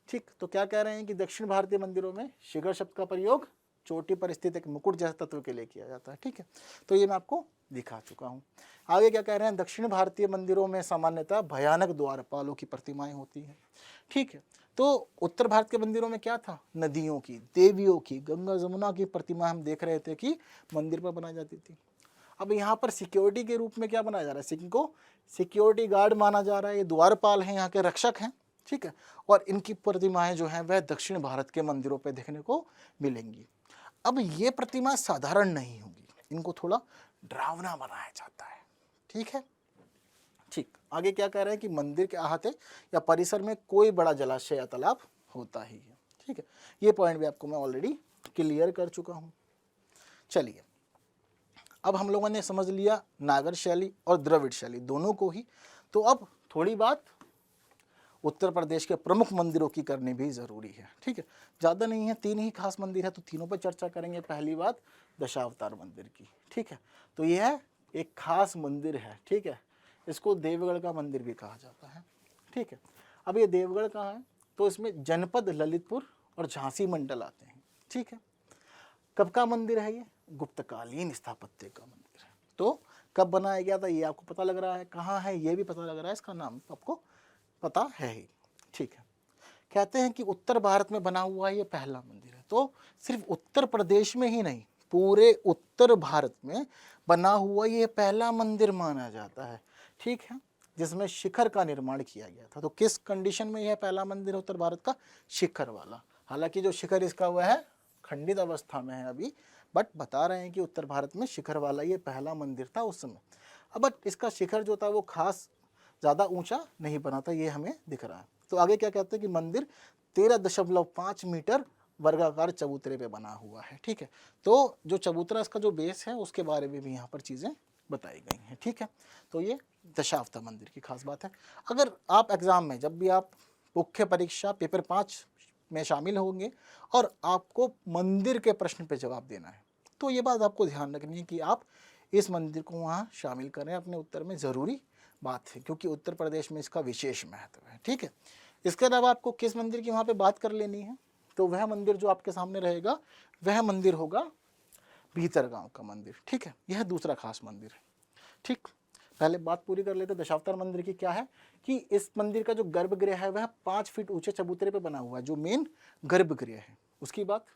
ठीक, तो क्या कह रहे हैं कि दक्षिण भारतीय मंदिरों में शिखर शब्द का प्रयोग चोटी पर स्थित एक मुकुट जैसे तत्व के लिए किया जाता है। ठीक है, तो ये मैं आपको दिखा चुका हूँ। आगे क्या कह रहे हैं, दक्षिण भारतीय मंदिरों में सामान्यतः भयानक द्वारपालों की प्रतिमाएं होती हैं। ठीक है, तो उत्तर भारत के मंदिरों में क्या था, नदियों की, देवियों की, गंगा जमुना की प्रतिमा हम देख रहे थे कि मंदिर पर बनाई जाती थी। अब यहाँ पर सिक्योरिटी के रूप में क्या बनाया जा रहा है, इनको सिक्योरिटी गार्ड माना जा रहा है, ये द्वारपाल हैं, यहाँ के रक्षक हैं। ठीक है, और इनकी प्रतिमाएं जो हैं वह दक्षिण भारत के मंदिरों पे देखने को मिलेंगी। अब ये प्रतिमा साधारण नहीं होगी, इनको थोड़ा डरावना बनाया जाता है। ठीक है, ठीक, आगे क्या कह रहे हैं कि मंदिर के अहाते या परिसर में कोई बड़ा जलाशय या तालाब होता ही है। ठीक है, ये पॉइंट भी आपको मैं ऑलरेडी क्लियर कर चुका हूँ। चलिए, अब हम लोगों ने समझ लिया नागर शैली और द्रविड़ शैली दोनों को ही। तो अब थोड़ी बात उत्तर प्रदेश के प्रमुख मंदिरों की करनी भी ज़रूरी है। ठीक है, ज़्यादा नहीं है, 3 ही खास मंदिर है तो तीनों पर चर्चा करेंगे। पहली बात दशावतार मंदिर की। ठीक है, तो यह एक खास मंदिर है। ठीक है, इसको देवगढ़ का मंदिर भी कहा जाता है। ठीक है, अब ये देवगढ़ कहाँ है, तो इसमें जनपद ललितपुर और झांसी मंडल आते हैं। ठीक है, कब का मंदिर है ये, गुप्तकालीन स्थापत्य का मंदिर है। तो कब बनाया गया था ये आपको पता लग रहा है, कहाँ है ये भी पता लग रहा है, इसका नाम आपको पता है ही। ठीक है, कहते हैं कि उत्तर भारत में बना हुआ ये पहला मंदिर है। तो सिर्फ उत्तर प्रदेश में ही नहीं, पूरे उत्तर भारत में बना हुआ ये पहला मंदिर माना जाता है। ठीक है, जिसमें शिखर का निर्माण किया गया था। तो किस कंडीशन में यह पहला मंदिर है उत्तर भारत का, शिखर वाला। हालांकि जो शिखर इसका हुआ है खंडित अवस्था में है अभी, बट बता रहे हैं कि उत्तर भारत में शिखर वाला ये पहला मंदिर था उस समय। अब बट इसका शिखर जो था वो खास ज़्यादा ऊंचा नहीं बना था, ये हमें दिख रहा है। तो आगे क्या कहते हैं कि मंदिर 13.5 मीटर वर्गाकार चबूतरे पे बना हुआ है। ठीक है, तो जो चबूतरा इसका जो बेस है उसके बारे में भी यहाँ पर चीज़ें बताई गई हैं। ठीक है, तो ये दशावतार मंदिर की खास बात है। अगर आप एग्ज़ाम में जब भी आप मुख्य परीक्षा पेपर 5 में शामिल होंगे और आपको मंदिर के प्रश्न पे जवाब देना है, तो ये बात आपको ध्यान रखनी है कि आप इस मंदिर को वहाँ शामिल करें अपने उत्तर में, ज़रूरी बात है, क्योंकि उत्तर प्रदेश में इसका विशेष महत्व है। ठीक है, इसके अलावा आपको किस मंदिर की वहाँ पे बात कर लेनी है, तो वह मंदिर जो आपके सामने रहेगा वह मंदिर होगा भीतरगांव का मंदिर। ठीक है, यह दूसरा खास मंदिर है। ठीक, पहले बात पूरी कर लेते हैं दशावतार मंदिर की। क्या है कि इस मंदिर का जो गर्भगृह है वह 5 फीट ऊंचे चबूतरे पे बना हुआ है, जो मेन गर्भगृह है। उसकी बात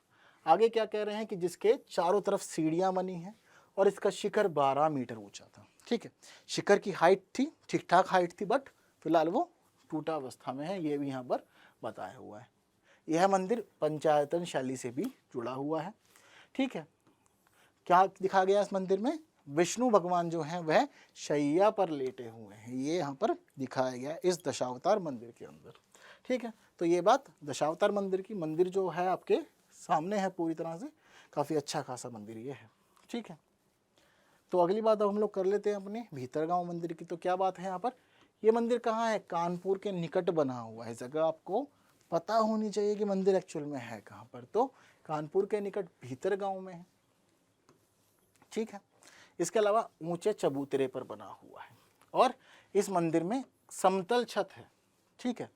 आगे क्या कह रहे हैं कि जिसके चारों तरफ सीढ़ियां बनी हैं और इसका शिखर 12 मीटर ऊंचा था। ठीक है, शिखर की हाइट थी, ठीक ठाक हाइट थी, बट फिलहाल वो टूटा अवस्था में है, ये भी यहाँ पर बताया हुआ है। यह मंदिर पंचायतन शैली से भी जुड़ा हुआ है। ठीक है, क्या दिखा गया इस मंदिर में, विष्णु भगवान जो हैं वह शैया पर लेटे हुए हैं, ये यहाँ पर दिखाया गया इस दशावतार मंदिर के अंदर। ठीक है, तो ये बात दशावतार मंदिर की, मंदिर जो है आपके सामने है पूरी तरह से, काफ़ी अच्छा खासा मंदिर ये है। ठीक है, तो अगली बात अब हम लोग कर लेते हैं अपने भीतरगांव मंदिर की। तो क्या बात है यहाँ पर, ये मंदिर कहाँ है, कानपुर के निकट बना हुआ है। इस जगह आपको पता होनी चाहिए कि मंदिर एक्चुअल में है कहाँ पर, तो कानपुर के निकट भीतरगांव में है। ठीक है, इसके अलावा ऊंचे चबूतरे पर बना हुआ है और इस मंदिर में समतल छत है। ठीक है,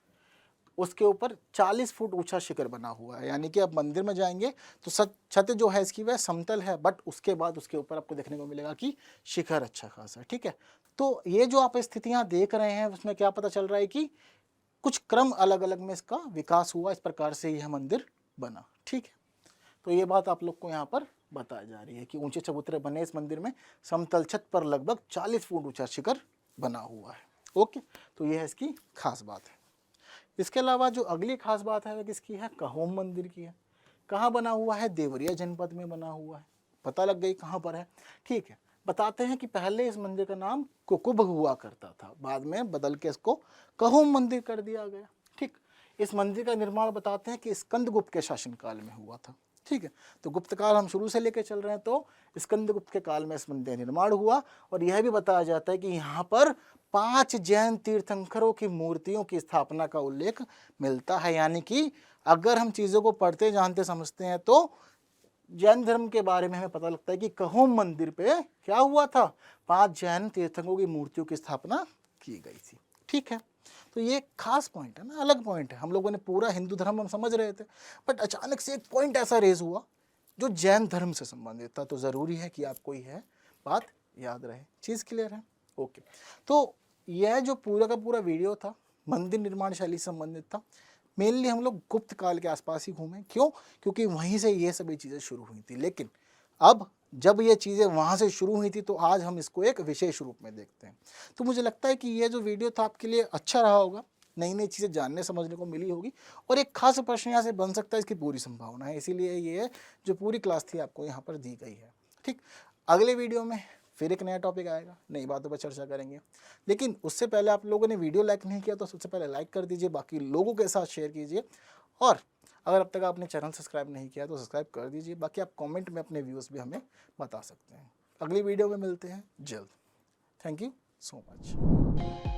उसके ऊपर 40 फुट ऊंचा शिखर बना हुआ है, यानी कि आप मंदिर में जाएंगे तो छत जो है इसकी वह समतल है, बट उसके बाद उसके ऊपर आपको देखने को मिलेगा कि शिखर अच्छा खासा है। ठीक है, तो ये जो आप स्थितियां देख रहे हैं उसमें क्या पता चल रहा है कि कुछ क्रम अलग अलग में इसका विकास हुआ, इस प्रकार से यह मंदिर बना। ठीक है, तो ये बात आप लोग को यहाँ पर बताई जा रही है कि ऊंचे चबूतरे बने इस मंदिर में, समतल छत पर लगभग 40 फुट ऊंचा शिखर बना हुआ है। ओके, तो यह इसकी खास बात है। इसके अलावा जो अगली खास बात है वह किसकी है, कहोम मंदिर की है। कहाँ बना हुआ है, देवरिया जनपद में बना हुआ है। पता लग गई कहाँ पर है। ठीक है, बताते हैं कि पहले इस मंदिर का नाम कुकुब हुआ करता था, बाद में बदल के इसको कहोम मंदिर कर दिया गया। ठीक, इस मंदिर का निर्माण बताते हैं कि स्कंदगुप्त के शासनकाल में हुआ था। ठीक है, तो गुप्त काल हम शुरू से लेकर चल रहे हैं, तो स्कंदगुप्त के काल में इस मंदिर निर्माण हुआ। और यह भी बताया जाता है कि यहाँ पर 5 जैन तीर्थंकरों की मूर्तियों की स्थापना का उल्लेख मिलता है। यानी कि अगर हम चीज़ों को पढ़ते जानते समझते हैं तो जैन धर्म के बारे में हमें पता लगता है कि कहोम मंदिर पे क्या हुआ था, 5 जैन तीर्थंकरों की मूर्तियों की स्थापना की गई थी। ठीक है, तो ये खास पॉइंट है ना, अलग पॉइंट है। हम लोगों ने पूरा हिंदू धर्म हम समझ रहे थे, बट अचानक से एक पॉइंट ऐसा रेज हुआ जो जैन धर्म से संबंधित था, तो ज़रूरी है कि आपको यह बात याद रहे। चीज़ क्लियर है? ओके, तो यह जो पूरा का पूरा वीडियो था मंदिर निर्माण शैली से संबंधित था। मेनली हम लोग गुप्त काल के आसपास ही घूमे, क्यों, क्योंकि वहीं से ये सभी चीज़ें शुरू हुई थी। लेकिन अब जब ये चीज़ें वहाँ से शुरू हुई थी तो आज हम इसको एक विशेष रूप में देखते हैं। तो मुझे लगता है कि ये जो वीडियो था आपके लिए अच्छा रहा होगा, नई नई चीज़ें जानने समझने को मिली होगी, और एक खास प्रश्न यहाँ से बन सकता है, इसकी पूरी संभावना है। इसीलिए ये जो पूरी क्लास थी आपको यहाँ पर दी गई है। ठीक, अगले वीडियो में फिर एक नया टॉपिक आएगा, नई बातों पर चर्चा करेंगे। लेकिन उससे पहले आप लोगों ने वीडियो लाइक नहीं किया तो सबसे पहले लाइक कर दीजिए, बाकी लोगों के साथ शेयर कीजिए, और अगर अब तक आपने चैनल सब्सक्राइब नहीं किया तो सब्सक्राइब कर दीजिए। बाकी आप कमेंट में अपने व्यूज़ भी हमें बता सकते हैं। अगली वीडियो में मिलते हैं जल्द। Thank you so much.